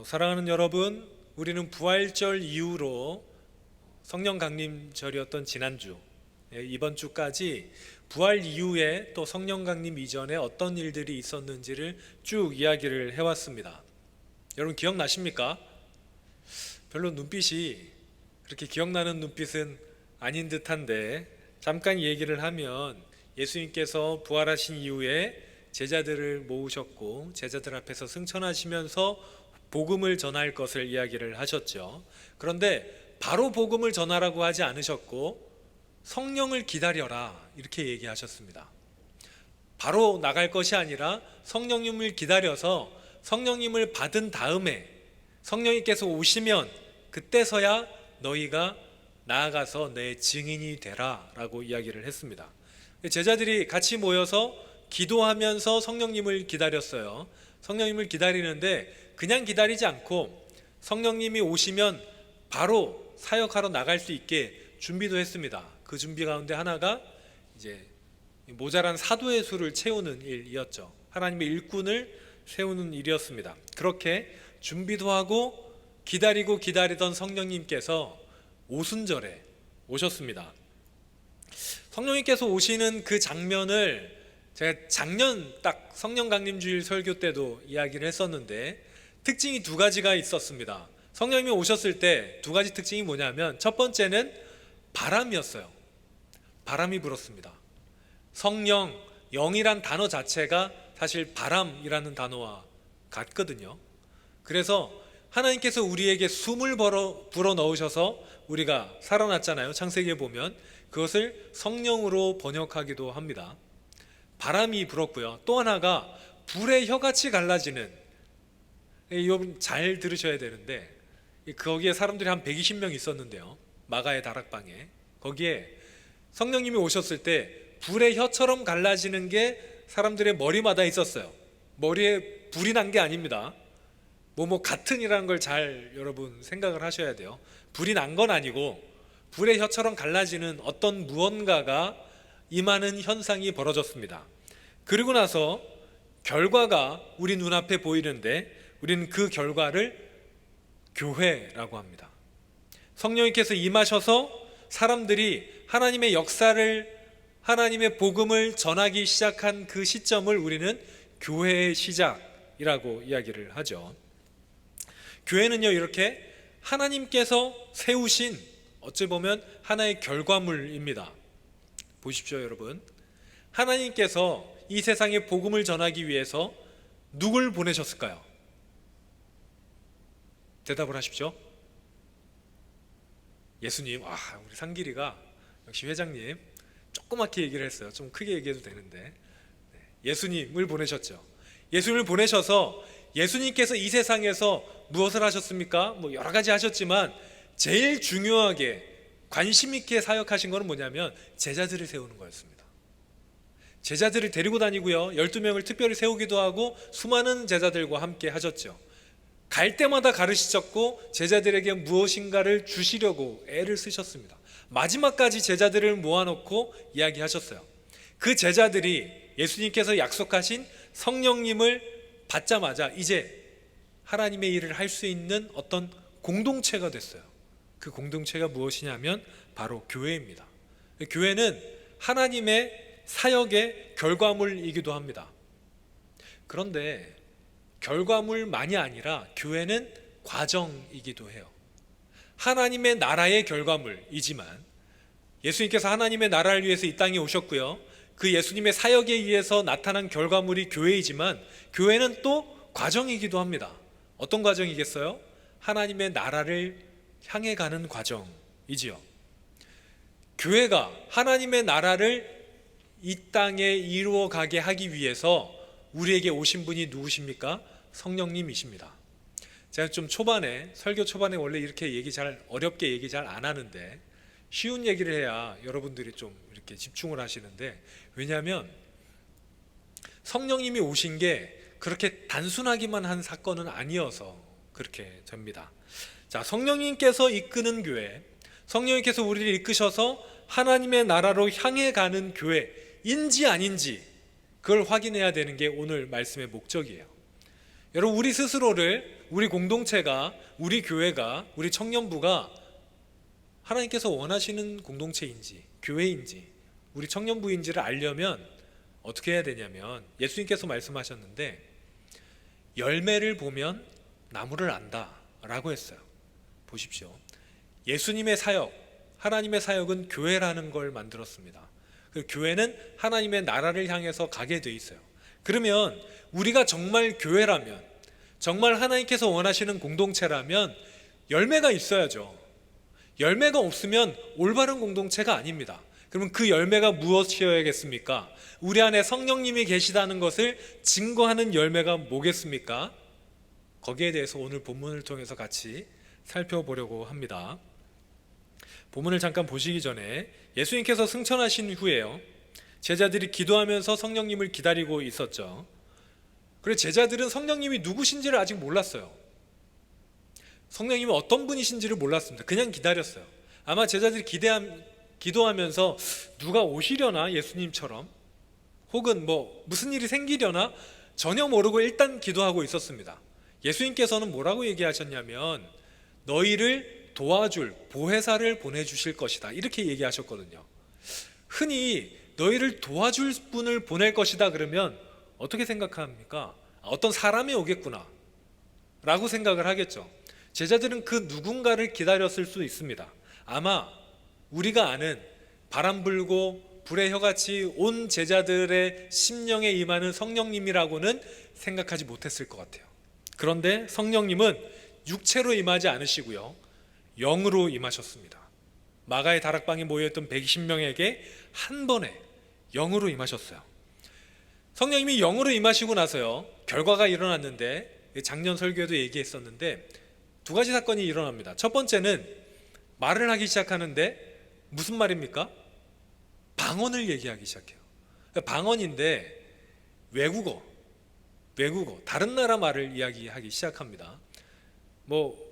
사랑하는 여러분, 우리는 부활절 이후로 성령 강림절이었던 지난주, 이번 주까지 부활 이후에 또 성령 강림 이전에 어떤 일들이 있었는지를 쭉 이야기를 해왔습니다. 여러분 기억나십니까? 별로 눈빛이 그렇게 기억나는 눈빛은 아닌 듯한데, 잠깐 얘기를 하면 예수님께서 부활하신 이후에 제자들을 모으셨고 제자들 앞에서 승천하시면서 복음을 전할 것을 이야기를 하셨죠. 그런데 바로 복음을 전하라고 하지 않으셨고 성령을 기다려라 이렇게 얘기하셨습니다. 바로 나갈 것이 아니라 성령님을 기다려서 성령님을 받은 다음에 성령님께서 오시면 그때서야 너희가 나아가서 내 증인이 되라 라고 이야기를 했습니다. 제자들이 같이 모여서 기도하면서 성령님을 기다렸어요. 성령님을 기다리는데 그냥 기다리지 않고 성령님이 오시면 바로 사역하러 나갈 수 있게 준비도 했습니다. 그 준비 가운데 하나가 이제 모자란 사도의 수를 채우는 일이었죠. 하나님의 일꾼을 세우는 일이었습니다. 그렇게 준비도 하고 기다리고 기다리던 성령님께서 오순절에 오셨습니다. 성령님께서 오시는 그 장면을 제가 작년 딱 성령 강림주일 설교 때도 이야기를 했었는데 특징이 두 가지가 있었습니다. 성령님이 오셨을 때 두 가지 특징이 뭐냐면, 첫 번째는 바람이었어요. 바람이 불었습니다. 성령, 영이란 단어 자체가 사실 바람이라는 단어와 같거든요. 그래서 하나님께서 우리에게 숨을 불어 넣으셔서 우리가 살아났잖아요. 창세기에 보면 그것을 성령으로 번역하기도 합니다. 바람이 불었고요. 또 하나가 불의 혀같이 갈라지는, 여러분 잘 들으셔야 되는데, 거기에 사람들이 한 120명 있었는데요. 마가의 다락방에, 거기에 성령님이 오셨을 때 불의 혀처럼 갈라지는 게 사람들의 머리마다 있었어요. 머리에 불이 난 게 아닙니다. 같은이라는 걸 잘 여러분 생각을 하셔야 돼요. 불이 난 건 아니고 불의 혀처럼 갈라지는 어떤 무언가가 임하는 현상이 벌어졌습니다. 그리고 나서 결과가 우리 눈앞에 보이는데 우리는 그 결과를 교회라고 합니다. 성령님께서 임하셔서 사람들이 하나님의 역사를, 하나님의 복음을 전하기 시작한 그 시점을 우리는 교회의 시작이라고 이야기를 하죠. 교회는요, 이렇게 하나님께서 세우신, 어찌 보면 하나의 결과물입니다. 보십시오 여러분, 하나님께서 이 세상에 복음을 전하기 위해서 누굴 보내셨을까요? 대답을 하십시오. 예수님. 우리 상길이가 역시 회장님 조그맣게 얘기를 했어요. 좀 크게 얘기해도 되는데, 예수님을 보내셨죠. 예수님을 보내셔서 예수님께서 이 세상에서 무엇을 하셨습니까? 여러 가지 하셨지만 제일 중요하게 관심 있게 사역하신 것은 뭐냐면 제자들을 세우는 거였습니다. 제자들을 데리고 다니고요, 12명을 특별히 세우기도 하고 수많은 제자들과 함께 하셨죠. 갈 때마다 가르치셨고 제자들에게 무엇인가를 주시려고 애를 쓰셨습니다. 마지막까지 제자들을 모아놓고 이야기하셨어요. 그 제자들이 예수님께서 약속하신 성령님을 받자마자 이제 하나님의 일을 할 수 있는 어떤 공동체가 됐어요. 그 공동체가 무엇이냐면 바로 교회입니다. 교회는 하나님의 사역의 결과물이기도 합니다. 그런데 결과물만이 아니라 교회는 과정이기도 해요. 하나님의 나라의 결과물이지만 예수님께서 하나님의 나라를 위해서 이 땅에 오셨고요, 그 예수님의 사역에 의해서 나타난 결과물이 교회이지만 교회는 또 과정이기도 합니다. 어떤 과정이겠어요? 하나님의 나라를 향해 가는 과정이지요. 교회가 하나님의 나라를 이 땅에 이루어 가게 하기 위해서 우리에게 오신 분이 누구십니까? 성령님이십니다. 제가 좀 설교 초반에 원래 이렇게 어렵게 얘기 잘 안 하는데 쉬운 얘기를 해야 여러분들이 좀 이렇게 집중을 하시는데, 왜냐하면 성령님이 오신 게 그렇게 단순하기만 한 사건은 아니어서 그렇게 됩니다. 자, 성령님께서 이끄는 교회, 성령님께서 우리를 이끄셔서 하나님의 나라로 향해 가는 교회인지 아닌지 그걸 확인해야 되는 게 오늘 말씀의 목적이에요. 여러분, 우리 스스로를, 우리 공동체가, 우리 교회가, 우리 청년부가 하나님께서 원하시는 공동체인지, 교회인지, 우리 청년부인지를 알려면 어떻게 해야 되냐면, 예수님께서 말씀하셨는데 열매를 보면 나무를 안다 라고 했어요. 보십시오. 예수님의 사역, 하나님의 사역은 교회라는 걸 만들었습니다. 그 교회는 하나님의 나라를 향해서 가게 돼 있어요. 그러면 우리가 정말 교회라면, 정말 하나님께서 원하시는 공동체라면 열매가 있어야죠. 열매가 없으면 올바른 공동체가 아닙니다. 그러면 그 열매가 무엇이어야겠습니까? 우리 안에 성령님이 계시다는 것을 증거하는 열매가 뭐겠습니까? 거기에 대해서 오늘 본문을 통해서 같이 살펴보려고 합니다. 본문을 잠깐 보시기 전에 예수님께서 승천하신 후에요, 제자들이 기도하면서 성령님을 기다리고 있었죠. 그래서 제자들은 성령님이 누구신지를 아직 몰랐어요. 성령님이 어떤 분이신지를 몰랐습니다. 그냥 기다렸어요. 아마 제자들이 기도하면서 누가 오시려나, 예수님처럼, 혹은 무슨 일이 생기려나 전혀 모르고 일단 기도하고 있었습니다. 예수님께서는 뭐라고 얘기하셨냐면 너희를 도와줄 보혜사를 보내주실 것이다, 이렇게 얘기하셨거든요. 흔히 너희를 도와줄 분을 보낼 것이다 그러면 어떻게 생각합니까? 어떤 사람이 오겠구나 라고 생각을 하겠죠. 제자들은 그 누군가를 기다렸을 수 있습니다. 아마 우리가 아는 바람 불고 불의 혀같이 온 제자들의 심령에 임하는 성령님이라고는 생각하지 못했을 것 같아요. 그런데 성령님은 육체로 임하지 않으시고요, 영으로 임하셨습니다. 마가의 다락방에 모여있던 120명에게 한 번에 영으로 임하셨어요. 성령님이 영으로 임하시고 나서요, 결과가 일어났는데, 작년 설교에도 얘기했었는데 두 가지 사건이 일어납니다. 첫 번째는 말을 하기 시작하는데 무슨 말입니까? 방언을 얘기하기 시작해요. 방언인데 외국어, 다른 나라 말을 이야기하기 시작합니다.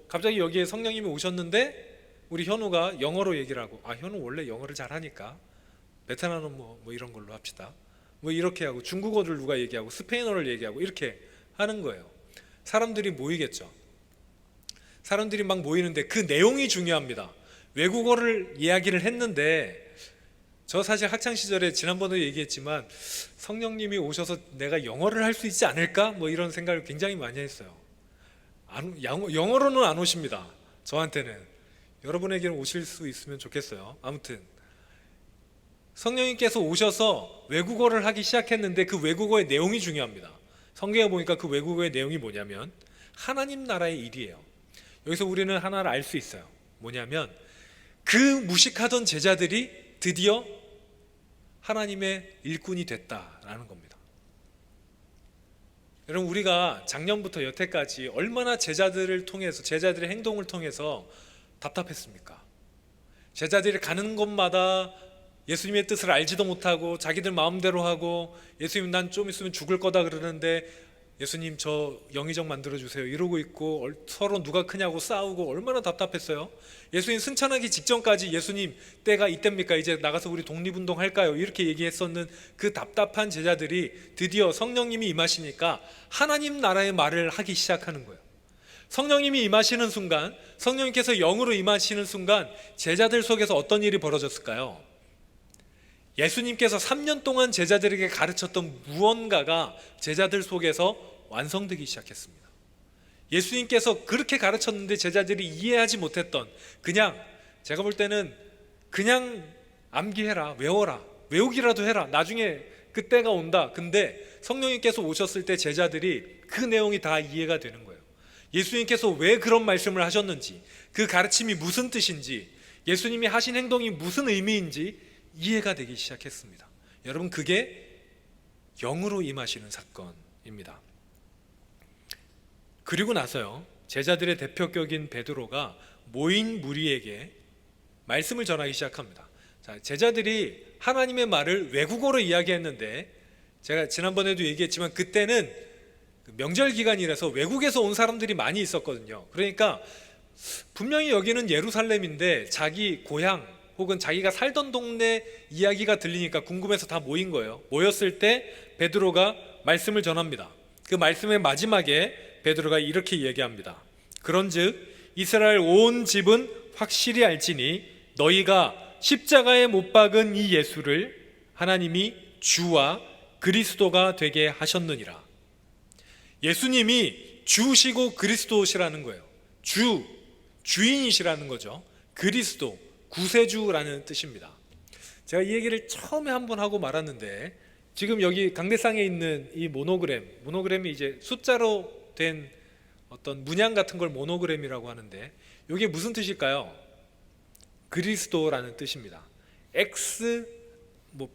갑자기 여기에 성령님이 오셨는데 우리 현우가 영어로 얘기를 하고, 현우 원래 영어를 잘하니까 베트남어 이런 걸로 합시다, 이렇게 하고, 중국어를 누가 얘기하고 스페인어를 얘기하고 이렇게 하는 거예요. 사람들이 모이겠죠. 사람들이 막 모이는데 그 내용이 중요합니다. 외국어를 이야기를 했는데, 저 사실 학창시절에 지난번에도 얘기했지만 성령님이 오셔서 내가 영어를 할 수 있지 않을까? 이런 생각을 굉장히 많이 했어요. 영어로는 안 오십니다. 저한테는. 여러분에게는 오실 수 있으면 좋겠어요. 아무튼 성령님께서 오셔서 외국어를 하기 시작했는데 그 외국어의 내용이 중요합니다. 성경에 보니까 그 외국어의 내용이 뭐냐면 하나님 나라의 일이에요. 여기서 우리는 하나를 알 수 있어요. 뭐냐면 그 무식하던 제자들이 드디어 하나님의 일꾼이 됐다라는 겁니다. 여러분, 우리가 작년부터 여태까지 얼마나 제자들을 통해서, 제자들의 행동을 통해서 답답했습니까? 제자들이 가는 곳마다 예수님의 뜻을 알지도 못하고 자기들 마음대로 하고, 예수님 난 좀 있으면 죽을 거다 그러는데 예수님 저 영의정 만들어주세요 이러고 있고, 서로 누가 크냐고 싸우고 얼마나 답답했어요. 예수님 승천하기 직전까지 예수님 때가 이때입니까? 이제 나가서 우리 독립운동 할까요? 이렇게 얘기했었는 그 답답한 제자들이 드디어 성령님이 임하시니까 하나님 나라의 말을 하기 시작하는 거예요. 성령님이 임하시는 순간, 성령님께서 영으로 임하시는 순간 제자들 속에서 어떤 일이 벌어졌을까요? 예수님께서 3년 동안 제자들에게 가르쳤던 무언가가 제자들 속에서 완성되기 시작했습니다. 예수님께서 그렇게 가르쳤는데 제자들이 이해하지 못했던, 그냥 제가 볼 때는 그냥 암기해라, 외워라, 외우기라도 해라, 나중에 그때가 온다. 근데 성령님께서 오셨을 때 제자들이 그 내용이 다 이해가 되는 거예요. 예수님께서 왜 그런 말씀을 하셨는지, 그 가르침이 무슨 뜻인지, 예수님이 하신 행동이 무슨 의미인지 이해가 되기 시작했습니다. 여러분, 그게 영으로 임하시는 사건입니다. 그리고 나서요, 제자들의 대표격인 베드로가 모인 무리에게 말씀을 전하기 시작합니다. 자, 제자들이 하나님의 말을 외국어로 이야기했는데, 제가 지난번에도 얘기했지만 그때는 명절 기간이라서 외국에서 온 사람들이 많이 있었거든요. 그러니까 분명히 여기는 예루살렘인데 자기 고향 혹은 자기가 살던 동네 이야기가 들리니까 궁금해서 다 모인 거예요. 모였을 때 베드로가 말씀을 전합니다. 그 말씀의 마지막에 베드로가 이렇게 얘기합니다. 그런즉 이스라엘 온 집은 확실히 알지니 너희가 십자가에 못 박은 이 예수를 하나님이 주와 그리스도가 되게 하셨느니라. 예수님이 주시고 그리스도시라는 거예요. 주인이시라는 거죠. 그리스도, 구세주라는 뜻입니다. 제가 이 얘기를 처음에 한번 하고 말았는데, 지금 여기 강대상에 있는 이 모노그램이 이제 숫자로 된 어떤 문양 같은 걸 모노그램이라고 하는데, 이게 무슨 뜻일까요? 그리스도라는 뜻입니다. X,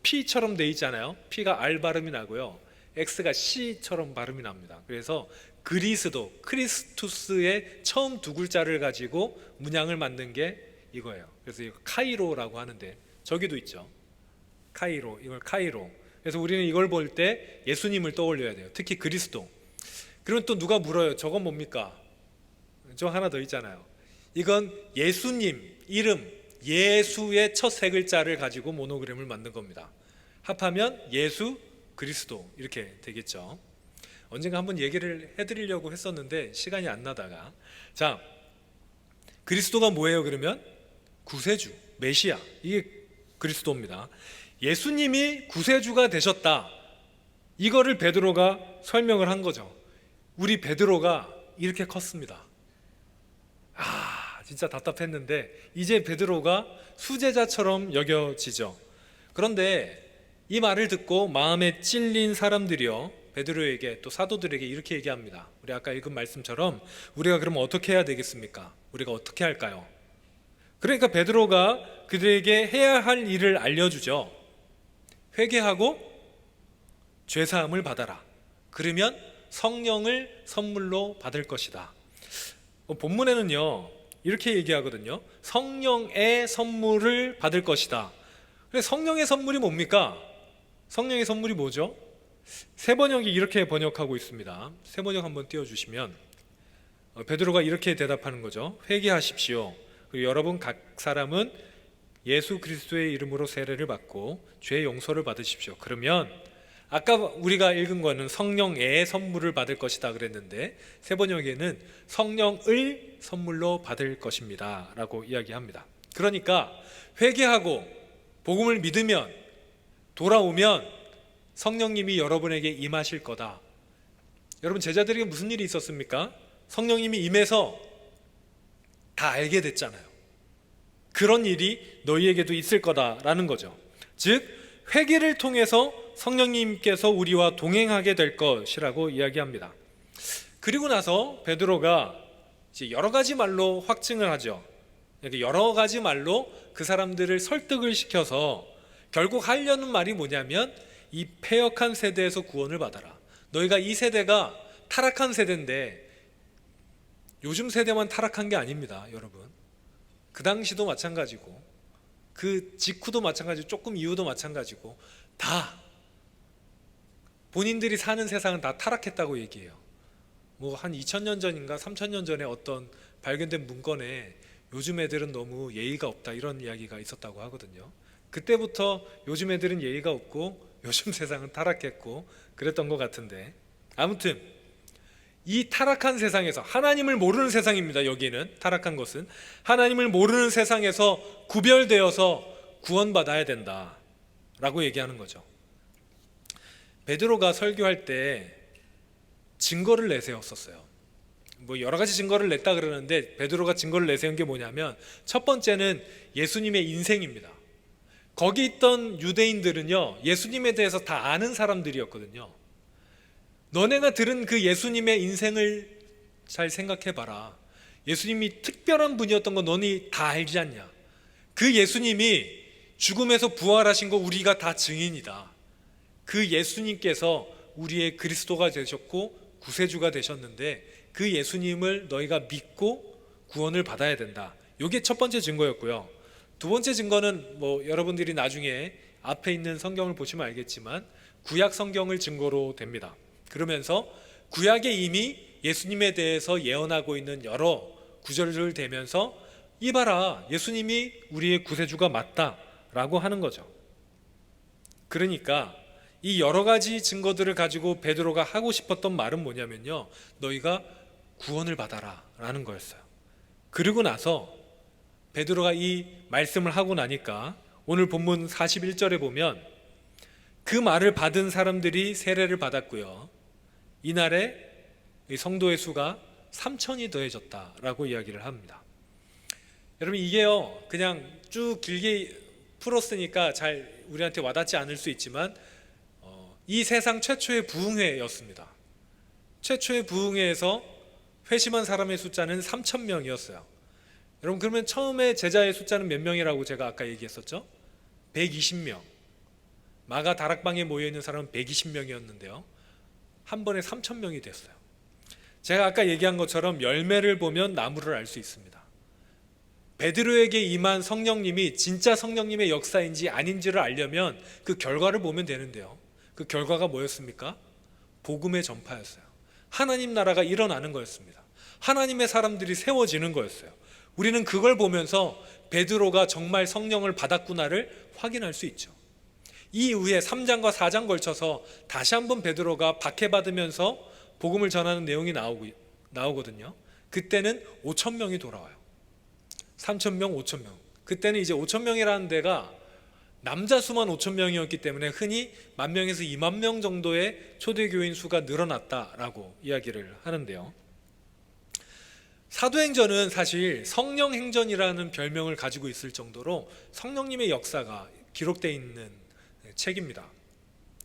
P처럼 돼 있잖아요. P가 R 발음이 나고요, X가 C처럼 발음이 납니다. 그래서 그리스도, 크리스투스의 처음 두 글자를 가지고 문양을 만든 게 이거예요. 그래서 이거 카이로라고 하는데, 저기도 있죠. 카이로, 이걸 카이로. 그래서 우리는 이걸 볼 때 예수님을 떠올려야 돼요. 특히 그리스도. 그러면 또 누가 물어요. 저건 뭡니까? 저 하나 더 있잖아요. 이건 예수님 이름, 예수의 첫 세 글자를 가지고 모노그램을 만든 겁니다. 합하면 예수, 그리스도 이렇게 되겠죠. 언젠가 한번 얘기를 해드리려고 했었는데 시간이 안 나다가, 자, 그리스도가 뭐예요? 그러면 구세주, 메시아, 이게 그리스도입니다. 예수님이 구세주가 되셨다, 이거를 베드로가 설명을 한 거죠. 우리 베드로가 이렇게 컸습니다. 진짜 답답했는데 이제 베드로가 수제자처럼 여겨지죠. 그런데 이 말을 듣고 마음에 찔린 사람들이요, 베드로에게, 또 사도들에게 이렇게 얘기합니다. 우리 아까 읽은 말씀처럼 우리가 그럼 어떻게 해야 되겠습니까? 우리가 어떻게 할까요? 그러니까 베드로가 그들에게 해야 할 일을 알려주죠. 회개하고 죄사함을 받아라. 그러면 성령을 선물로 받을 것이다. 본문에는요 이렇게 얘기하거든요. 성령의 선물을 받을 것이다. 근데 성령의 선물이 뭡니까? 성령의 선물이 뭐죠? 세번역이 이렇게 번역하고 있습니다. 세번역 한번 띄워주시면 베드로가 이렇게 대답하는 거죠. 회개하십시오. 그리고 여러분 각 사람은 예수 그리스도의 이름으로 세례를 받고 죄 용서를 받으십시오. 그러면 아까 우리가 읽은 거는 성령의 선물을 받을 것이다 그랬는데, 세번역에는 성령을 선물로 받을 것입니다 라고 이야기합니다. 그러니까 회개하고 복음을 믿으면, 돌아오면 성령님이 여러분에게 임하실 거다. 여러분, 제자들에게 무슨 일이 있었습니까? 성령님이 임해서 다 알게 됐잖아요. 그런 일이 너희에게도 있을 거다라는 거죠. 즉 회개를 통해서 성령님께서 우리와 동행하게 될 것이라고 이야기합니다. 그리고 나서 베드로가 이제 여러 가지 말로 확증을 하죠. 여러 가지 말로 그 사람들을 설득을 시켜서 결국 하려는 말이 뭐냐면, 이 패역한 세대에서 구원을 받아라. 너희가 이 세대가 타락한 세대인데, 요즘 세대만 타락한 게 아닙니다, 여러분. 그 당시도 마찬가지고 그 직후도 마찬가지고 조금 이후도 마찬가지고, 다 본인들이 사는 세상은 다 타락했다고 얘기해요. 한 2000년 전인가 3000년 전에 어떤 발견된 문건에 요즘 애들은 너무 예의가 없다 이런 이야기가 있었다고 하거든요. 그때부터 요즘 애들은 예의가 없고 요즘 세상은 타락했고 그랬던 것 같은데, 아무튼 이 타락한 세상에서, 하나님을 모르는 세상입니다. 여기는 타락한 것은 하나님을 모르는 세상에서 구별되어서 구원받아야 된다라고 얘기하는 거죠. 베드로가 설교할 때 증거를 내세웠었어요. 여러 가지 증거를 냈다 그러는데, 베드로가 증거를 내세운 게 뭐냐면, 첫 번째는 예수님의 인생입니다. 거기 있던 유대인들은요 예수님에 대해서 다 아는 사람들이었거든요. 너네가 들은 그 예수님의 인생을 잘 생각해봐라. 예수님이 특별한 분이었던 거 너네 다 알지 않냐? 그 예수님이 죽음에서 부활하신 거 우리가 다 증인이다. 그 예수님께서 우리의 그리스도가 되셨고 구세주가 되셨는데, 그 예수님을 너희가 믿고 구원을 받아야 된다. 이게 첫 번째 증거였고요. 두 번째 증거는 여러분들이 나중에 앞에 있는 성경을 보시면 알겠지만 구약 성경을 증거로 됩니다. 그러면서 구약에 이미 예수님에 대해서 예언하고 있는 여러 구절을 대면서, 이봐라, 예수님이 우리의 구세주가 맞다라고 하는 거죠. 그러니까 이 여러 가지 증거들을 가지고 베드로가 하고 싶었던 말은 뭐냐면요, 너희가 구원을 받아라 라는 거였어요. 그리고 나서 베드로가 이 말씀을 하고 나니까 오늘 본문 41절에 보면 그 말을 받은 사람들이 세례를 받았고요, 이날에 성도의 수가 3천이 더해졌다라고 이야기를 합니다. 여러분, 이게요 그냥 쭉 길게 풀었으니까 잘 우리한테 와닿지 않을 수 있지만 이 세상 최초의 부흥회였습니다. 최초의 부흥회에서 회심한 사람의 숫자는 3천 명이었어요. 여러분, 그러면 처음에 제자의 숫자는 몇 명이라고 제가 아까 얘기했었죠? 120명. 마가 다락방에 모여있는 사람은 120명이었는데요 한 번에 3천 명이 됐어요. 제가 아까 얘기한 것처럼 열매를 보면 나무를 알 수 있습니다. 베드로에게 임한 성령님이 진짜 성령님의 역사인지 아닌지를 알려면 그 결과를 보면 되는데요, 그 결과가 뭐였습니까? 복음의 전파였어요. 하나님 나라가 일어나는 거였습니다. 하나님의 사람들이 세워지는 거였어요. 우리는 그걸 보면서 베드로가 정말 성령을 받았구나를 확인할 수 있죠. 이 이후에 3장과 4장 걸쳐서 다시 한번 베드로가 박해받으면서 복음을 전하는 내용이 나오거든요. 그때는 5천 명이 돌아와요. 3천 명, 5천 명. 그때는 이제 5천 명이라는 데가 남자 수만 5천 명이었기 때문에 흔히 10,000명에서 20,000명 정도의 초대교인 수가 늘어났다라고 이야기를 하는데요, 사도행전은 사실 성령행전이라는 별명을 가지고 있을 정도로 성령님의 역사가 기록되어 있는 책입니다.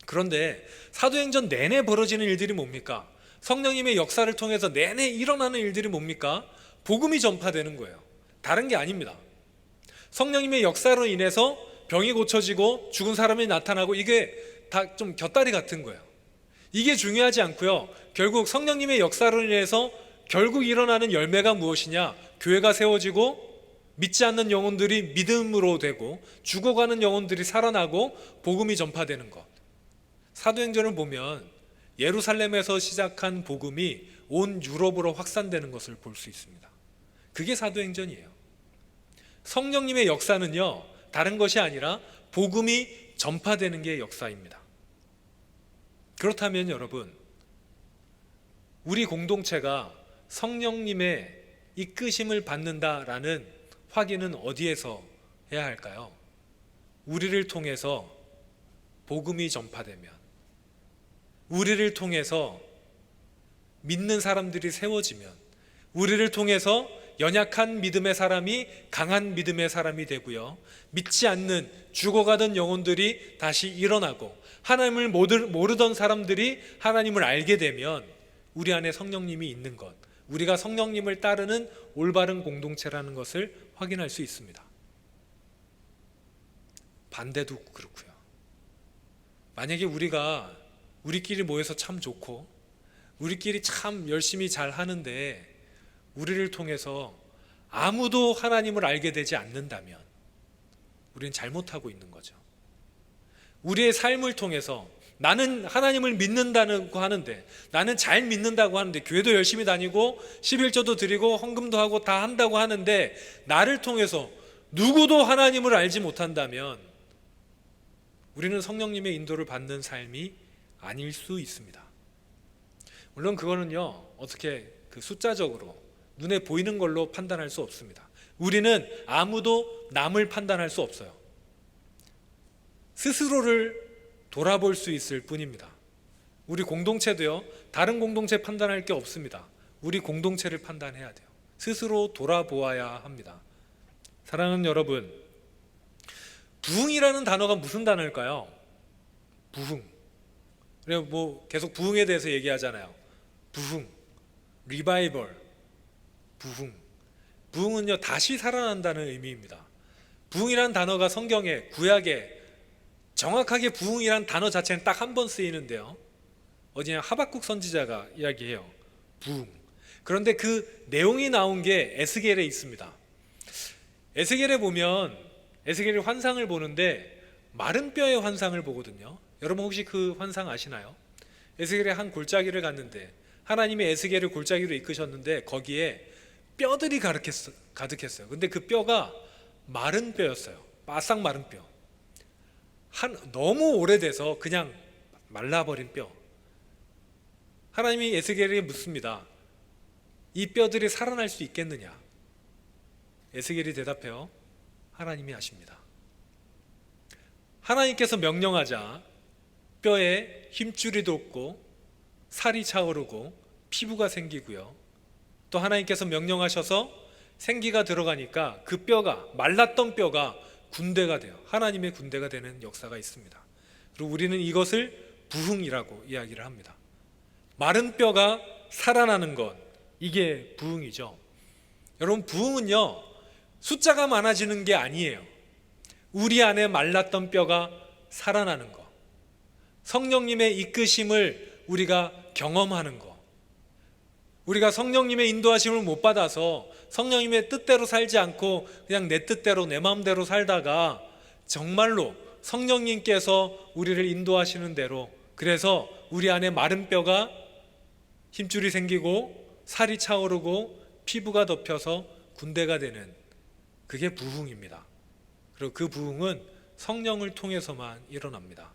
그런데 사도행전 내내 벌어지는 일들이 뭡니까? 성령님의 역사를 통해서 내내 일어나는 일들이 뭡니까? 복음이 전파되는 거예요. 다른 게 아닙니다. 성령님의 역사로 인해서 병이 고쳐지고 죽은 사람이 나타나고, 이게 다 좀 곁다리 같은 거예요. 이게 중요하지 않고요, 결국 성령님의 역사로 인해서 결국 일어나는 열매가 무엇이냐? 교회가 세워지고 믿지 않는 영혼들이 믿음으로 되고 죽어가는 영혼들이 살아나고 복음이 전파되는 것. 사도행전을 보면 예루살렘에서 시작한 복음이 온 유럽으로 확산되는 것을 볼 수 있습니다. 그게 사도행전이에요. 성령님의 역사는요 다른 것이 아니라 복음이 전파되는 게 역사입니다. 그렇다면 여러분, 우리 공동체가 성령님의 이끄심을 받는다라는 확인은 어디에서 해야 할까요? 우리를 통해서 복음이 전파되면, 우리를 통해서 믿는 사람들이 세워지면, 우리를 통해서 연약한 믿음의 사람이 강한 믿음의 사람이 되고요, 믿지 않는 죽어가던 영혼들이 다시 일어나고 하나님을 모르던 사람들이 하나님을 알게 되면 우리 안에 성령님이 있는 것, 우리가 성령님을 따르는 올바른 공동체라는 것을 확인할 수 있습니다. 반대도 그렇고요. 만약에 우리끼리 모여서 참 좋고 우리끼리 참 열심히 잘 하는데 우리를 통해서 아무도 하나님을 알게 되지 않는다면 우리는 잘못하고 있는 거죠. 우리의 삶을 통해서 나는 하나님을 믿는다고 하는데, 나는 잘 믿는다고 하는데, 교회도 열심히 다니고 11조도 드리고 헌금도 하고 다 한다고 하는데 나를 통해서 누구도 하나님을 알지 못한다면 우리는 성령님의 인도를 받는 삶이 아닐 수 있습니다. 물론 그거는요 어떻게 숫자적으로 눈에 보이는 걸로 판단할 수 없습니다. 우리는 아무도 남을 판단할 수 없어요. 스스로를 돌아볼 수 있을 뿐입니다. 우리 공동체도요 다른 공동체 판단할 게 없습니다. 우리 공동체를 판단해야 돼요. 스스로 돌아보아야 합니다. 사랑하는 여러분, 부흥이라는 단어가 무슨 단어일까요? 부흥. 그래서 계속 부흥에 대해서 얘기하잖아요. 부흥, 리바이벌, 부흥. 부흥은요 다시 살아난다는 의미입니다. 부흥이라는 단어가 성경에, 구약에 정확하게 부흥이란 단어 자체는 딱 한 번 쓰이는데요, 어디냐, 하박국 선지자가 이야기해요. 부흥. 그런데 그 내용이 나온 게 에스겔에 있습니다. 에스겔에 보면 에스겔이 환상을 보는데 마른 뼈의 환상을 보거든요. 여러분 혹시 그 환상 아시나요? 에스겔의 한 골짜기를 갔는데 하나님이 에스겔을 골짜기로 이끄셨는데 거기에 뼈들이 가득했어요. 근데 그 뼈가 마른 뼈였어요. 바싹 마른 뼈. 너무 오래돼서 그냥 말라버린 뼈. 하나님이 에스겔에게 묻습니다. 이 뼈들이 살아날 수 있겠느냐? 에스겔이 대답해요. 하나님이 하십니다. 하나님께서 명령하자 뼈에 힘줄이 돋고 살이 차오르고 피부가 생기고요. 또 하나님께서 명령하셔서 생기가 들어가니까 그 뼈가, 말랐던 뼈가 군대가 돼요. 하나님의 군대가 되는 역사가 있습니다. 그리고 우리는 이것을 부흥이라고 이야기를 합니다. 마른 뼈가 살아나는 것, 이게 부흥이죠. 여러분, 부흥은요 숫자가 많아지는 게 아니에요. 우리 안에 말랐던 뼈가 살아나는 것, 성령님의 이끄심을 우리가 경험하는 것, 우리가 성령님의 인도하심을 못 받아서 성령님의 뜻대로 살지 않고 그냥 내 뜻대로 내 마음대로 살다가 정말로 성령님께서 우리를 인도하시는 대로, 그래서 우리 안에 마른 뼈가 힘줄이 생기고 살이 차오르고 피부가 덮여서 군대가 되는, 그게 부흥입니다. 그리고 그 부흥은 성령을 통해서만 일어납니다.